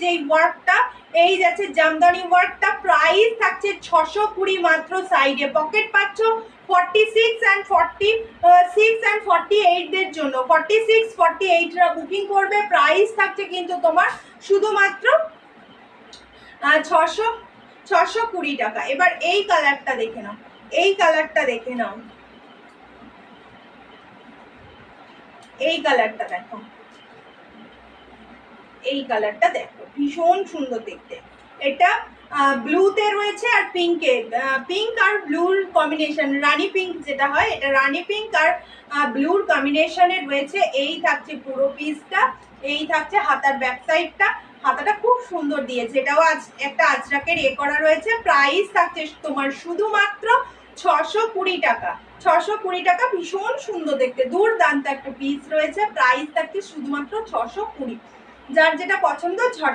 যেই ওয়ার্কটা, এই যাচ্ছে জামদানি ওয়ার্কটা, প্রাইস থাকছে 620 মাত্র। সাইডে পকেট পাচ্ছ 46 অ্যান্ড 48 দের জন্য, 46 48রা বুকিং করবে। প্রাইস থাকছে কিন্তু তোমার শুধুমাত্র 620 টাকা। এবার এই কালারটা দেখে নাও, এই কালারটা দেখে নাও, এই কালারটা দেখো, এই কালারটা দেখো, ভীষণ সুন্দর দেখতে। এটা ব্লুতে রয়েছে আর পিঙ্কে, পিঙ্ক আর ব্লুর কম্বিনেশন, রানী পিঙ্ক যেটা হয়, এটা রানী পিঙ্ক আর ব্লুর কম্বিনেশনে রয়েছে। এই থাকছে পুরো পিসটা, এই থাকছে হাতার ব্যাক সাইডটা, হাতাটা খুব সুন্দর দিয়েছে। এটাও একটা আজরাকের করা রয়েছে। প্রাইস থাকছে তোমার শুধুমাত্র 620 টাকা। 620 টাকা, ভীষণ সুন্দর দেখতে, দুর্দান্ত একটা পিস রয়েছে। প্রাইস থাকছে শুধুমাত্র 620। যার যেটা পছন্দ ঝট